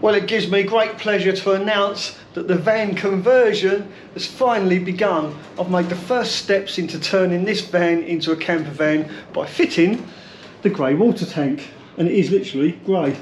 Well, it gives me great pleasure to announce that the van conversion has finally begun. I've made the first steps into turning this van into a camper van by fitting the grey water tank, and it is literally grey.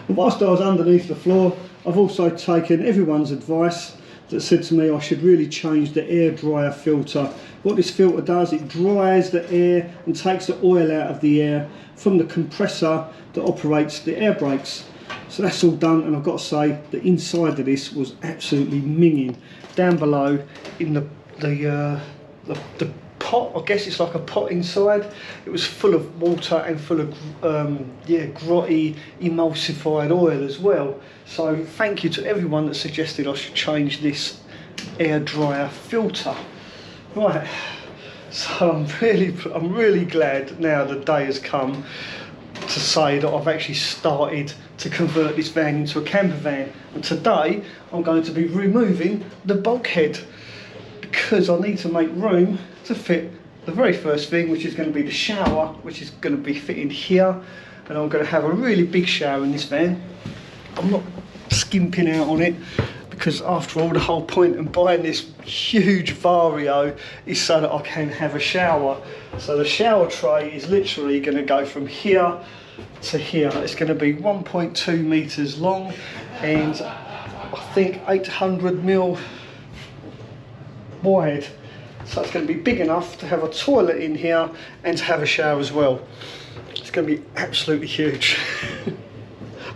And whilst I was underneath the floor, I've also taken everyone's advice that said to me I should really change the air dryer filter. What this filter does, it dries the air and takes the oil out of the air from the compressor that operates the air brakes. So that's all done, and I've got to say the inside of this was absolutely minging. Down below in the pot, I guess it's like a pot inside, it was full of water and full of grotty emulsified oil as well. So thank you to everyone that suggested I should change this air dryer filter. Right, so I'm really glad now the day has come to say that I've actually started to convert this van into a camper van, and today I'm going to be removing the bulkhead because I need to make room to fit the very first thing, which is going to be the shower, which is going to be fitting here, and I'm going to have a really big shower in this van. I'm not skimping out on it because after all the whole point of buying this huge Vario is so that I can have a shower. So the shower tray is literally going to go from here to here. It's going to be 1.2 meters long and I think 800mm wide. So it's going to be big enough to have a toilet in here and to have a shower as well. It's going to be absolutely huge.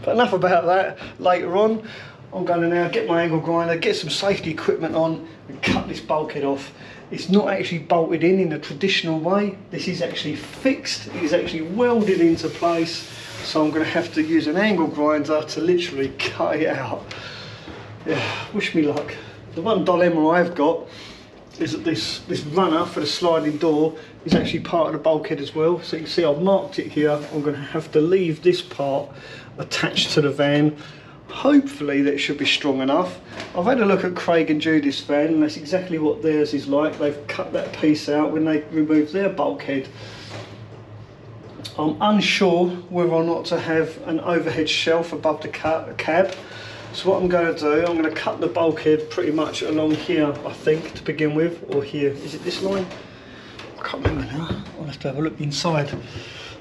But enough about that. Later on I'm going to now get my angle grinder, get some safety equipment on and cut this bulkhead off. It's not actually bolted in a traditional way. This is actually fixed. It is actually welded into place. So I'm going to have to use an angle grinder to literally cut it out. Yeah, wish me luck. The one dilemma I've got is that this runner for the sliding door is actually part of the bulkhead as well. So you can see I've marked it here. I'm going to have to leave this part attached to the van. Hopefully that should be strong enough. I've had a look at Craig and Judy's van and that's exactly what theirs is like. They've cut that piece out when they removed their bulkhead. I'm unsure whether or not to have an overhead shelf above the cab. So what I'm going to do, I'm going to cut the bulkhead pretty much along here, I think, to begin with, or here. Is it this line? I can't remember now. I'll have to have a look inside.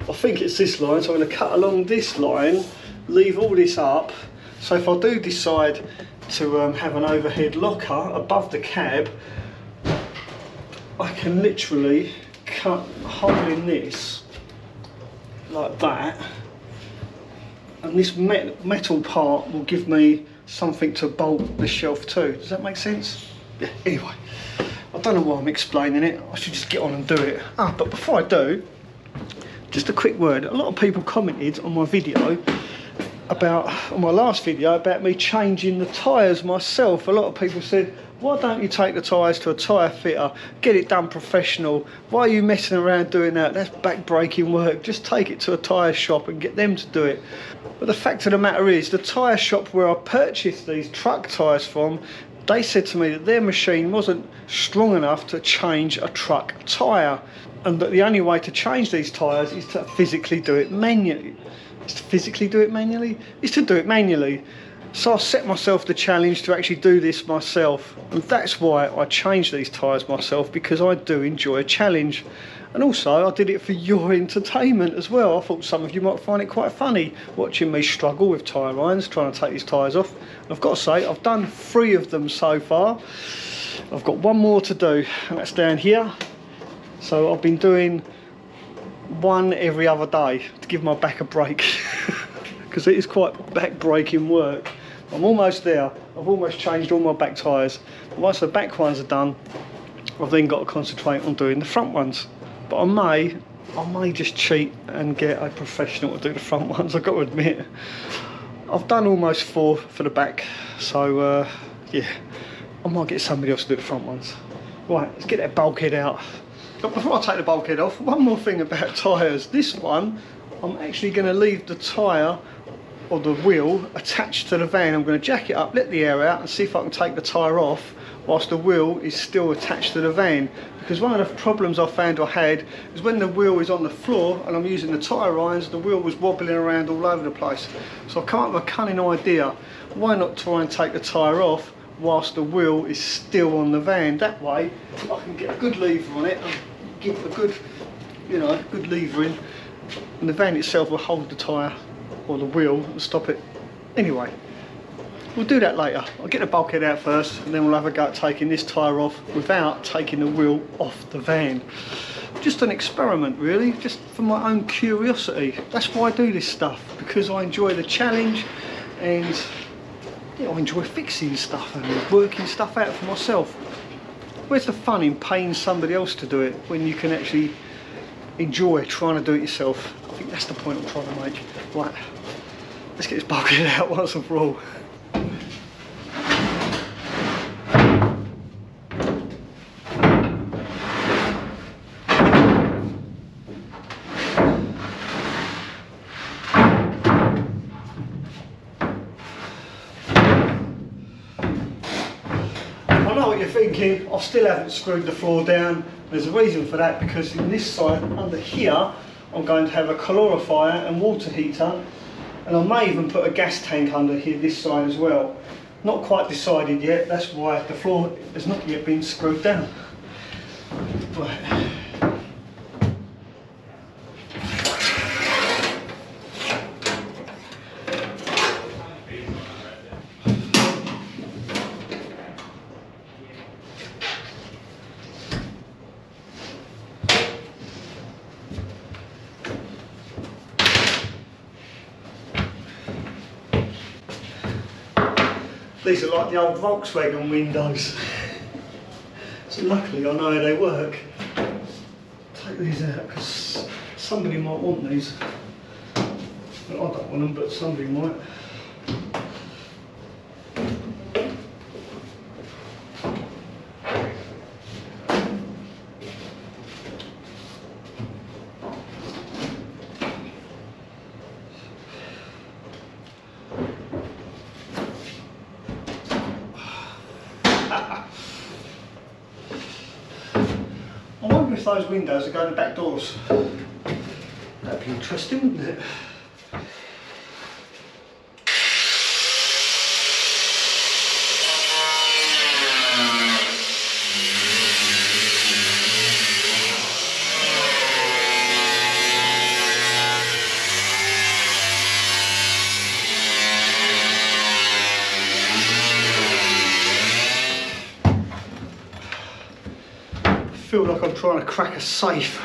I think it's this line, so I'm going to cut along this line, leave all this up. So if I do decide to have an overhead locker above the cab, I can literally cut a hole in this like that, and this metal part will give me something to bolt the shelf to. Does that make sense? Yeah, anyway, I don't know why I'm explaining it. I should just get on and do it. But before I do, just a quick word. A lot of people commented on my video on my last video about me changing the tyres myself. A lot of people said, why don't you take the tyres to a tyre fitter, get it done professional? Why are you messing around doing that? That's back-breaking work. Just take it to a tyre shop and get them to do it. But the fact of the matter is, the tyre shop where I purchased these truck tyres from, they said to me that their machine wasn't strong enough to change a truck tyre, and that the only way to change these tyres is to physically do it manually. Is to physically do it manually? Is to do it manually. So I set myself the challenge to actually do this myself, and that's why I changed these tyres myself, because I do enjoy a challenge. And also I did it for your entertainment as well. I thought some of you might find it quite funny watching me struggle with tyre irons, trying to take these tyres off. And I've got to say, I've done 3 of them so far. I've got 1 more to do, and that's down here. So I've been doing 1 every other day to give my back a break because it is quite back-breaking work. I'm almost there. I've almost changed all my back tyres. Once the back ones are done, I've then got to concentrate on doing the front ones. But I may just cheat and get a professional to do the front ones, I've got to admit. I've done almost 4 for the back, so yeah, I might get somebody else to do the front ones. Right, let's get that bulkhead out. But before I take the bulkhead off, one more thing about tyres. This one, I'm actually going to leave the tyre or the wheel attached to the van. I'm going to jack it up, let the air out and see if I can take the tyre off whilst the wheel is still attached to the van. Because one of the problems I found I had is when the wheel is on the floor and I'm using the tyre irons, the wheel was wobbling around all over the place. So I come up with a cunning idea. Why not try and take the tyre off whilst the wheel is still on the van? That way I can get a good lever on it and give it a good, you know, good levering, and the van itself will hold the tyre or the wheel and stop it. Anyway, we'll do that later. I'll get the bulkhead out first and then we'll have a go at taking this tyre off without taking the wheel off the van. Just an experiment really, just for my own curiosity. That's why I do this stuff, because I enjoy the challenge and yeah, I enjoy fixing stuff and working stuff out for myself. Where's the fun in paying somebody else to do it when you can actually enjoy trying to do it yourself? I think that's the point I'm trying to make. Right, let's get this bulkhead out once and for all. I know what you're thinking, I still haven't screwed the floor down. There's a reason for that, because in this side, under here, I'm going to have a calorifier and water heater, and I may even put a gas tank under here, this side as well. Not quite decided yet, that's why the floor has not yet been screwed down. Right. These are like the old Volkswagen windows. So luckily I know how they work. Take these out because somebody might want these. Well, I don't want them, but somebody might. I wonder if those windows are going to back doors. That'd be interesting, wouldn't it? I feel like I'm trying to crack a safe.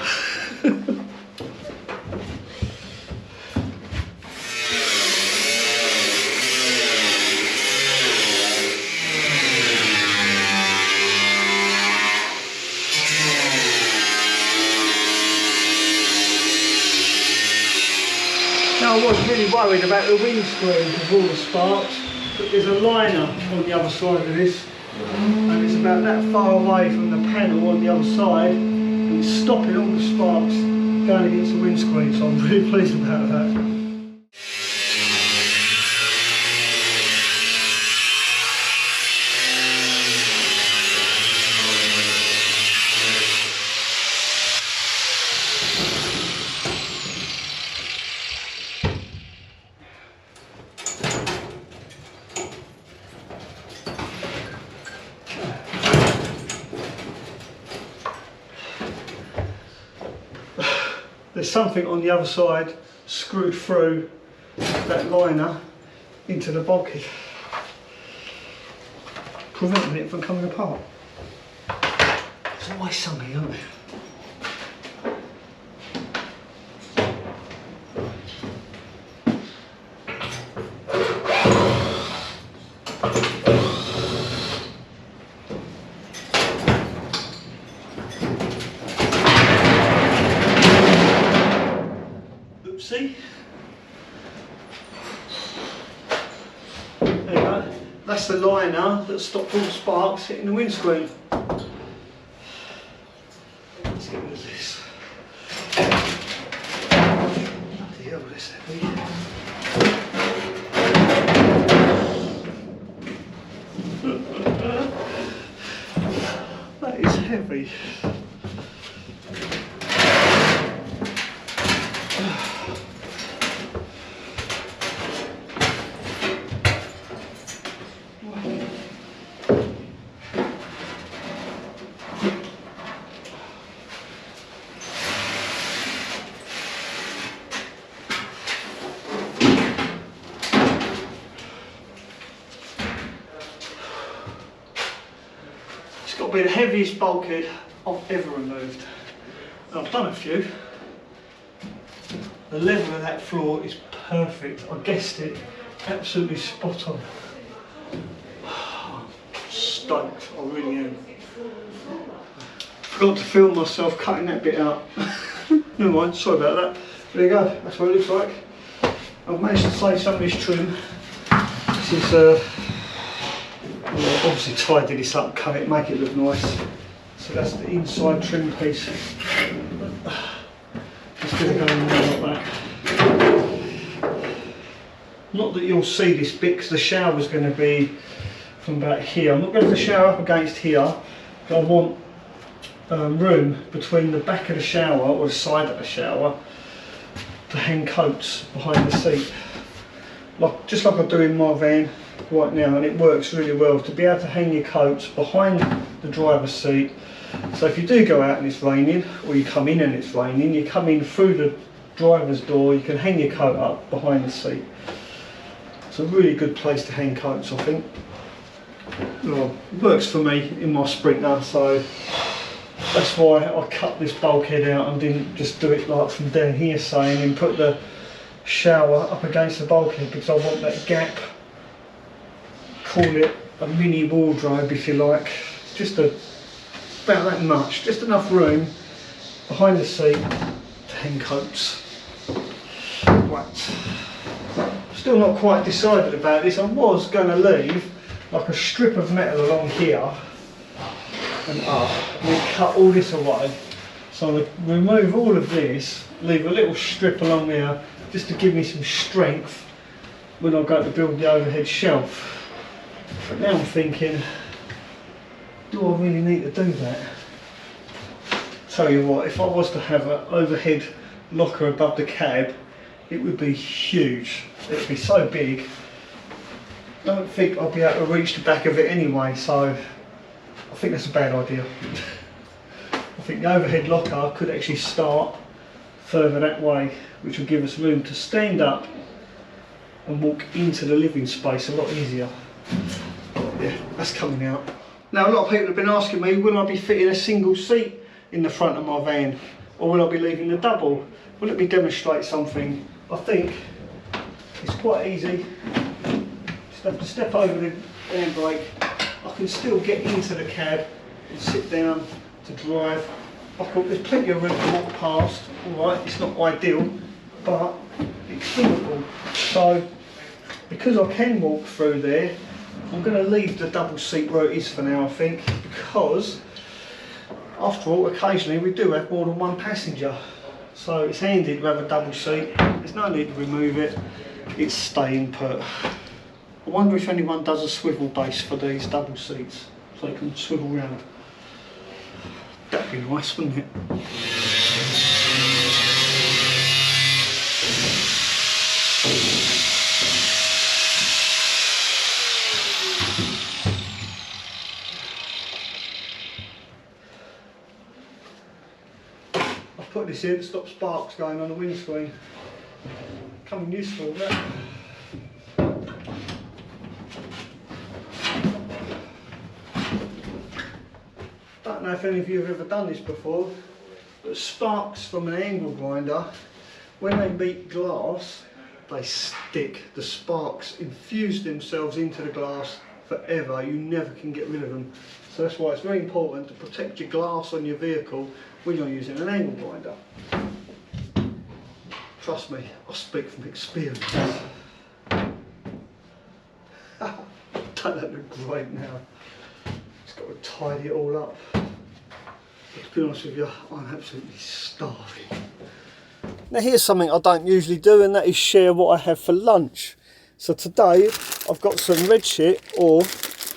Now I was really worried about the windscreen with all the sparks, but there's a liner on the other side of this, and it's about that far away from the panel on the other side, and it's stopping all the sparks going against the windscreen, so I'm really pleased about that. There's something on the other side screwed through that liner into the bulkhead, preventing it from coming apart. There's always something, isn't there? See? There you go. That's the liner that stopped all the sparks hitting the windscreen. Let's get rid of this. Bloody hell, this heavy. heavy. It's got to be the heaviest bulkhead I've ever removed. And I've done a few. The level of that floor is perfect. I guessed it, absolutely spot on. Stoked, I really am. Forgot to film myself cutting that bit out. Never mind, sorry about that. There you go, that's what it looks like. I've managed to save some of this trim. This is obviously tidy this up, cut it, make it look nice. So that's the inside trim piece. Just going to go in there like that. Not that you'll see this bit because the shower's going to be from about here. I'm not going to shower up against here, but I want room between the back of the shower or the side of the shower to hang coats behind the seat. Just like I do in my van right now, and it works really well to be able to hang your coats behind the driver's seat. So if you do go out and it's raining, or you come in and it's raining, you come in through the driver's door, you can hang your coat up behind the seat. It's a really good place to hang coats, I think. Well, it works for me in my Sprinter, so that's why I cut this bulkhead out and didn't just do it like from down here saying and put the shower up against the bulkhead, because I want that gap, call it a mini wardrobe if you like, just about that much, just enough room behind the seat to hang coats. Right. Still not quite decided about this. I was going to leave like a strip of metal along here and up, and then cut all this away. So I remove all of this, leave a little strip along there just to give me some strength when I go to build the overhead shelf. But now I'm thinking, do I really need to do that? Tell you what, if I was to have an overhead locker above the cab, it would be huge. It would be so big. I don't think I'll be able to reach the back of it anyway, so I think that's a bad idea. I think the overhead locker could actually start further that way, which will give us room to stand up and walk into the living space a lot easier. Yeah, that's coming out. Now a lot of people have been asking me, will I be fitting a single seat in the front of my van, or will I be leaving the double? Well, let me demonstrate something. I think it's quite easy. Just have to step over the handbrake. I can still get into the cab and sit down to drive. There's plenty of room to walk past. Alright, it's not ideal, but it's doable. So, because I can walk through there, I'm going to leave the double seat where it is for now, I think, because after all, occasionally we do have more than one passenger. So it's handy to have a double seat. There's no need to remove it. It's staying put. I wonder if anyone does a swivel base for these double seats, so they can swivel round. That'd be nice, wouldn't it? I've put this in to stop sparks going on the windscreen. Coming useful, that. I don't know if any of you have ever done this before, but sparks from an angle grinder, when they meet glass, they stick. The sparks infuse themselves into the glass forever. You never can get rid of them. So that's why it's very important to protect your glass on your vehicle when you're using an angle grinder. Trust me, I speak from experience. Don't that look great now? Just got to tidy it all up. But to be honest with you, I'm absolutely starving. Now here's something I don't usually do, and that is share what I have for lunch. So today I've got some red shit, or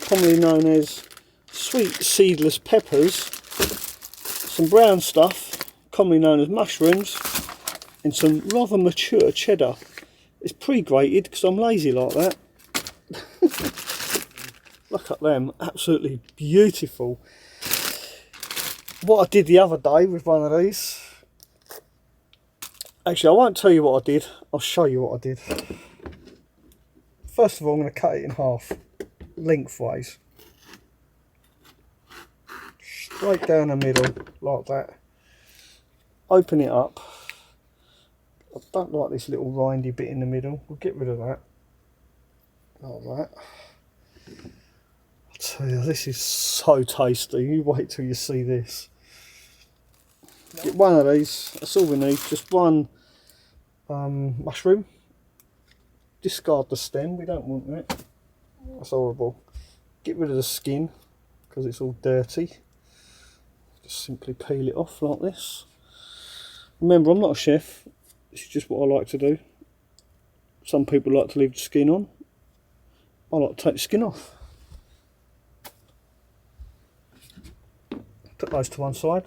commonly known as sweet seedless peppers, some brown stuff, commonly known as mushrooms, and some rather mature cheddar. It's pre-grated because I'm lazy like that. Look at them, absolutely beautiful. What I did the other day with one of these, actually I won't tell you what I did, I'll show you what I did. First of all, I'm going to cut it in half, lengthways. Straight down the middle, like that. Open it up. I don't like this little rindy bit in the middle, we'll get rid of that. Like that. I'll tell you, this is so tasty, you wait till you see this. Get one of these, that's all we need, just one mushroom. Discard the stem, we don't want that, that's horrible. Get rid of the skin, because it's all dirty. Just simply peel it off like this. Remember, I'm not a chef, this is just what I like to do. Some people like to leave the skin on, I like to take the skin off. Put those to one side.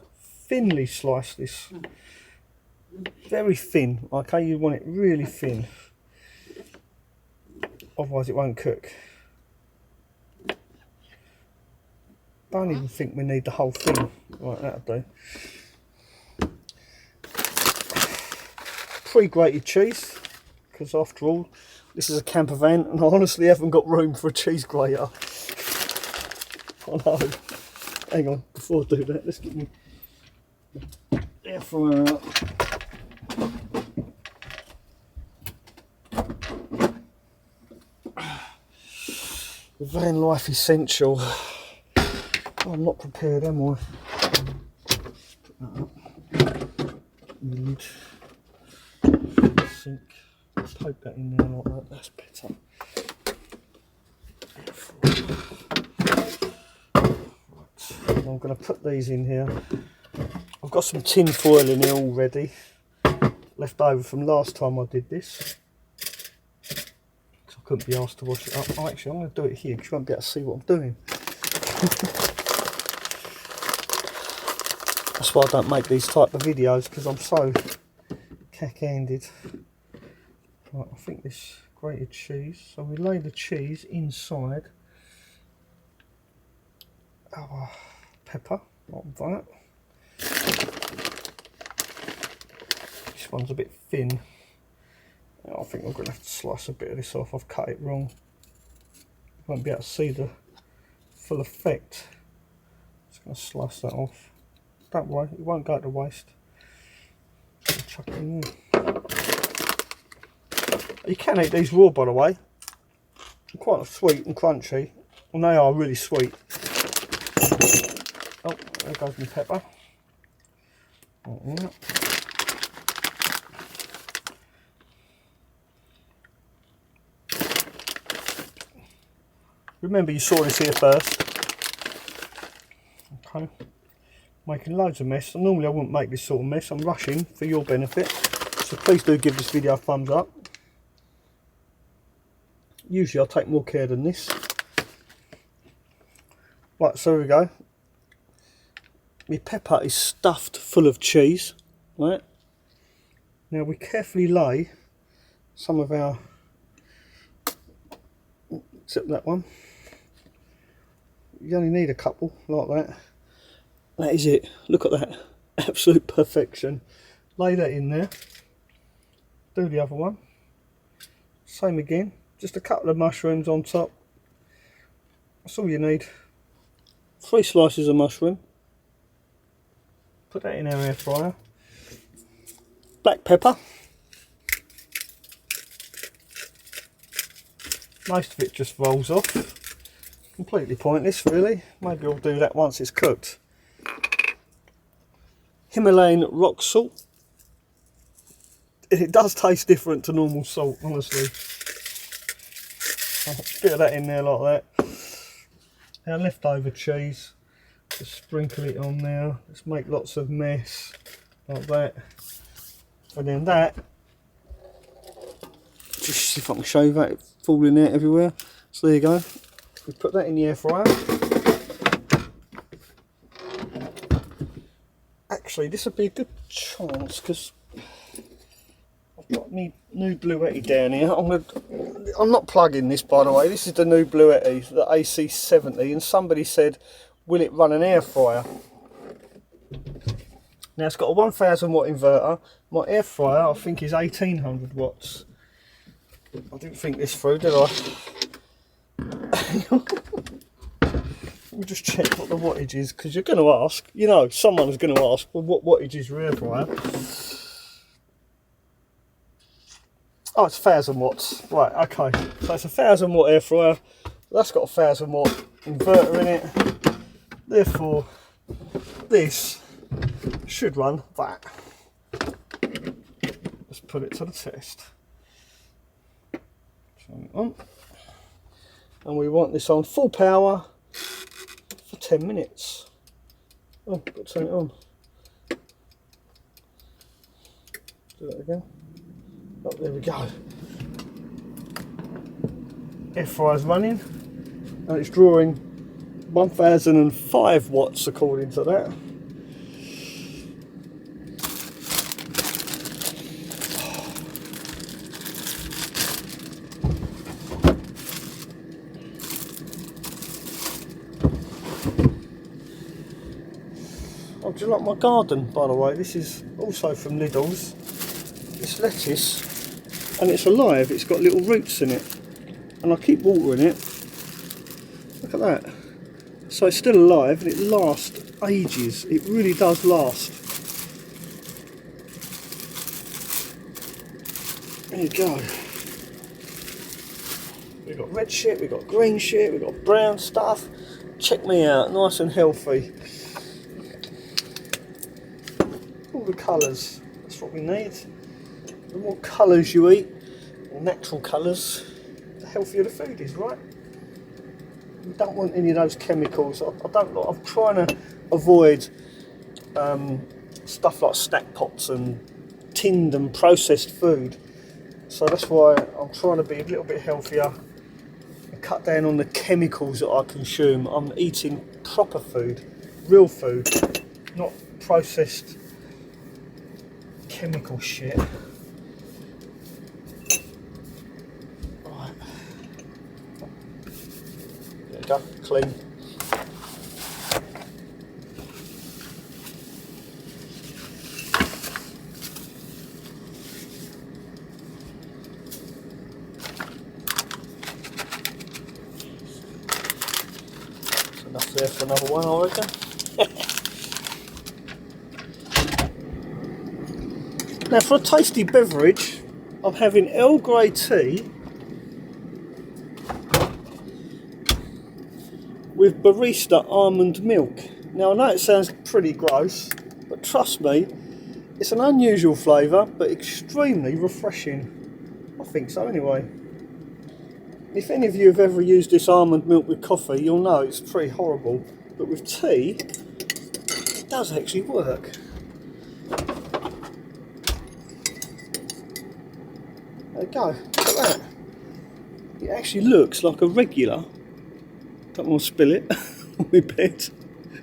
Thinly slice this, very thin, okay, you want it really thin, otherwise it won't cook. Don't even think we need the whole thing, right, that'll do. Pre-grated cheese, because after all, this is a camper van and I honestly haven't got room for a cheese grater. I know, hang on, before I do that, let's get me air fryer out. The van life essential. Oh, I'm not prepared, am I? Put that up. Lid. Sink. Poke that in there like that. That's better. Right. I'm going to put these in here. I've got some tin foil in here already, left over from last time I did this, because I couldn't be asked to wash it up. Oh, actually, I'm going to do it here because you won't be able to see what I'm doing. That's why I don't make these type of videos, because I'm so cack-handed. Right, I think this grated cheese, so we lay the cheese inside our pepper, like that. This one's a bit thin. I think I'm going to have to slice a bit of this off. I've cut it wrong. Won't be able to see the full effect. Just going to slice that off. Don't worry, it won't go to waste. Chuck it in there. You can eat these raw, by the way. They're quite sweet and crunchy, and they are really sweet. Oh, there goes my pepper. Like that. Remember, you saw this here first. Okay, making loads of mess. Normally I wouldn't make this sort of mess. I'm rushing for your benefit, so please do give this video a thumbs up. Usually I'll take more care than this. Right, so here we go. My pepper is stuffed full of cheese. Right. Now we carefully lay some of our, except that one. You only need a couple, like that. That is it. Look at that. Absolute perfection. Lay that in there. Do the other one. Same again. Just a couple of mushrooms on top. That's all you need. 3 slices of mushroom. Put that in our air fryer. Black pepper. Most of it just rolls off. Completely pointless, really. Maybe I'll do that once it's cooked. Himalayan rock salt. It does taste different to normal salt, honestly. A bit of that in there like that. Our leftover cheese. Just sprinkle it on there. Let's make lots of mess like that. And then that, just see if I can show you that, it's falling out everywhere. So there you go. We put that in the air fryer. actually, this would be a good chance because I've got my new Bluetti down here. I'm not plugging this, by the way. This is the new Bluetti, the AC70, and somebody said, will it run an air fryer? Now it's got a 1000 watt inverter. My air fryer I think is 1800 watts. I didn't think this through, did I? Let me just check what the wattage is, because you're going to ask, you know, someone's going to ask, well, what wattage is your air fryer? Oh, it's 1000 watts. Right, okay. So it's a 1000 watt air fryer. That's got a 1000 watt inverter in it. Therefore, this should run that. Let's put it to the test. Turn it on. And we want this on full power for 10 minutes. Oh, got to turn it on. Do that again. Oh, there we go. Air fryer's running, and it's drawing 1005 watts according to that. Oh, do you like my garden, by the way? This is also from Lidl's. It's lettuce, and it's alive. It's got little roots in it, and I keep watering it. Look at that. So it's still alive, and it lasts ages. It really does last. There you go. We've got red shit, we've got green shit, we've got brown stuff. Check me out, nice and healthy. All the colours, that's what we need. The more colours you eat, or natural colours, the healthier the food is, right? You don't want any of those chemicals. I'm trying to avoid stuff like snack pots and tinned and processed food. So that's why I'm trying to be a little bit healthier and cut down on the chemicals that I consume. I'm eating proper food, real food, not processed chemical shit. Right. There you go, clean. That's enough there for another one, I reckon. Now for a tasty beverage, I'm having Earl Grey tea with barista almond milk. Now I know it sounds pretty gross, but trust me, it's an unusual flavour, but extremely refreshing. I think so anyway. If any of you have ever used this almond milk with coffee, you'll know it's pretty horrible. But with tea, it does actually work. There you go, look at that. It actually looks like a regular, don't want to spill it, on my bed,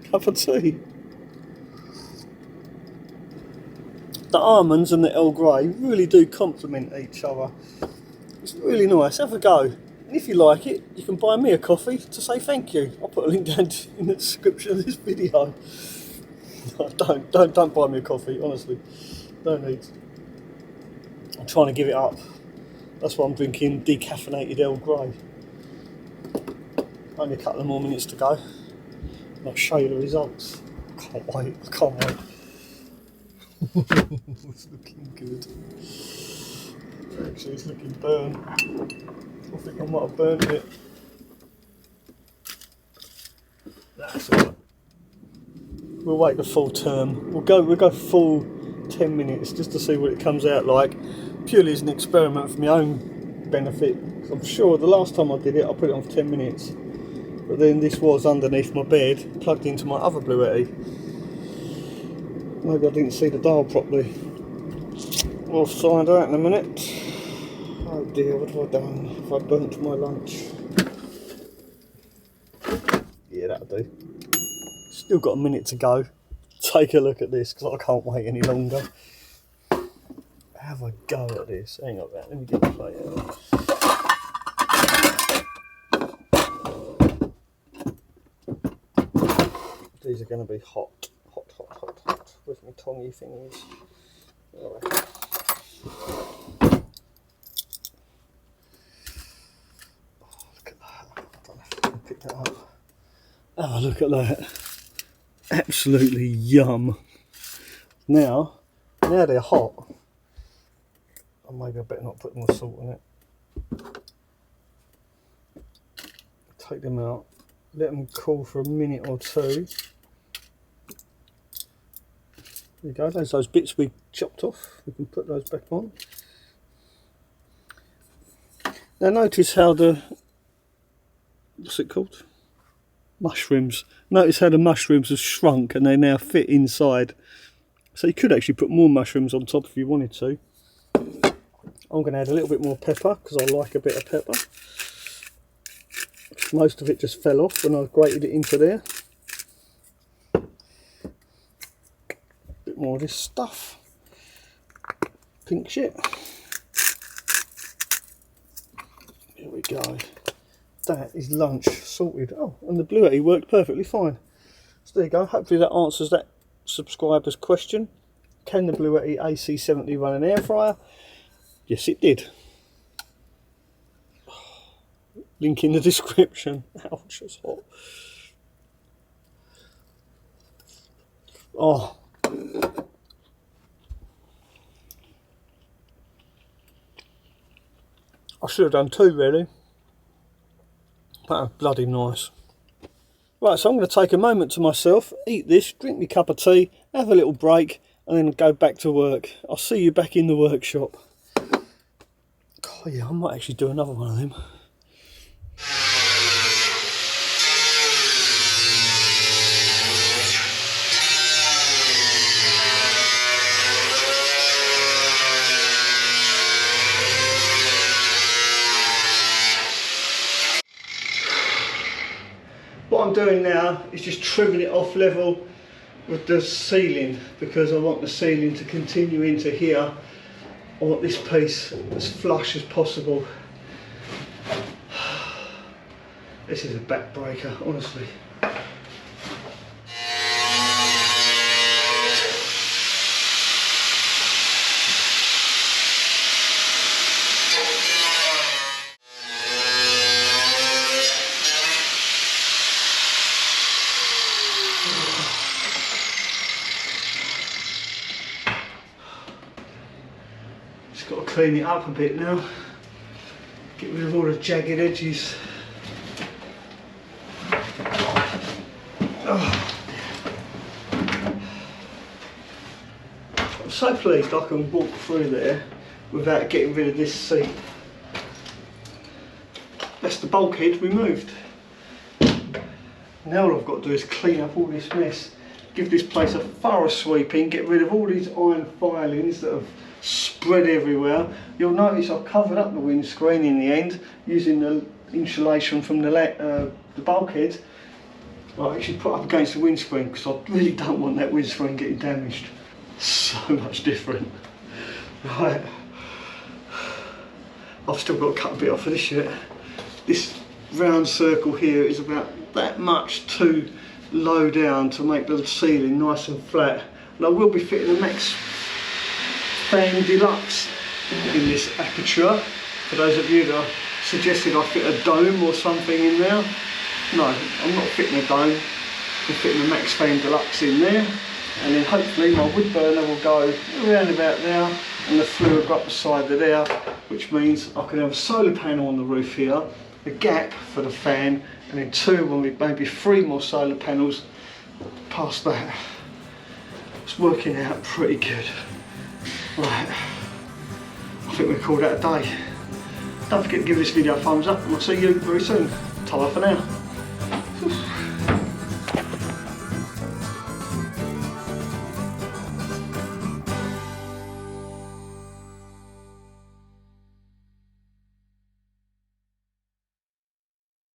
cup of tea. The almonds and the Earl Grey really do complement each other. It's really nice, have a go. And if you like it, you can buy me a coffee to say thank you. I'll put a link down in the description of this video. No, don't buy me a coffee, honestly. No need. I'm trying to give it up. That's why I'm drinking decaffeinated Earl Grey. Only a couple of more minutes to go. And I'll show you the results. I can't wait, I can't wait. It's looking good. Actually, it's looking burnt. I think I might have burnt it. That's alright. We'll wait the full term. We'll go full 10 minutes just to see what it comes out like. Purely as an experiment for my own benefit. I'm sure the last time I did it, I put it on for 10 minutes. But then this was underneath my bed, plugged into my other Bluetti. Maybe I didn't see the dial properly. We'll find out in a minute. Oh dear, what have I done? Have I burnt my lunch? Yeah, that'll do. Still got a minute to go. take a look at this because I can't wait any longer. Have a go at this. Hang on, let me get the plate out. These are going to be hot, hot, hot, hot, hot. With my tongy thingies. Right. Oh, look at that. I don't know if I can pick that up. Oh, look at that. Absolutely yum. Now they're hot. Or maybe I better not put more salt in it. Take them out. Let them cool for a minute or two. There you go, there's those bits we chopped off. We can put those back on. Now notice how what's it called? Mushrooms. Notice how the mushrooms have shrunk and they now fit inside. So you could actually put more mushrooms on top if you wanted to. I'm going to add a little bit more pepper because I like a bit of pepper. Most of it just fell off when I grated it into there. Bit more of this stuff. Pink shit. Here we go. That is lunch sorted. Oh, and the Bluetty worked perfectly fine. So there you go. Hopefully that answers that subscriber's question. Can the Bluetty AC70 run an air fryer? Yes, it did. Link in the description. Ouch, it's hot. Oh. I should have done two really. But bloody nice. Right, so I'm going to take a moment to myself, eat this, drink my cup of tea, have a little break, and then go back to work. I'll see you back in the workshop. Oh yeah, I might actually do another one of them. What I'm doing now is just trimming it off level with the ceiling because I want the ceiling to continue into here. I want this piece as flush as possible. This is a backbreaker, honestly. Just got to clean it up a bit now. Get rid of all the jagged edges. Oh. I'm so pleased I can walk through there without getting rid of this seat. That's the bulkhead removed. Now all I've got to do is clean up all this mess, give this place a thorough sweeping, get rid of all these iron filings that have spread everywhere. You'll notice I've covered up the windscreen in the end using the insulation from the bulkhead. I actually put up against the windscreen because I really don't want that windscreen getting damaged. So much different. Right, I've still got to cut a bit off of this yet. This round circle here is about that much too low down to make the ceiling nice and flat. And I will be fitting a Max Fan Deluxe in this aperture. For those of you that suggested I fit a dome or something in there, no, I'm not fitting a dome. I'm fitting a Max Fan Deluxe in there, and then hopefully my wood burner will go around about there and the flue will go up the side of there, which means I can have a solar panel on the roof here, a gap for the fan, and then two, maybe three more solar panels past that. It's working out pretty good. Right, I think we'll call that a day. Don't forget to give this video a thumbs up and I'll see you very soon. Ta-ra for now.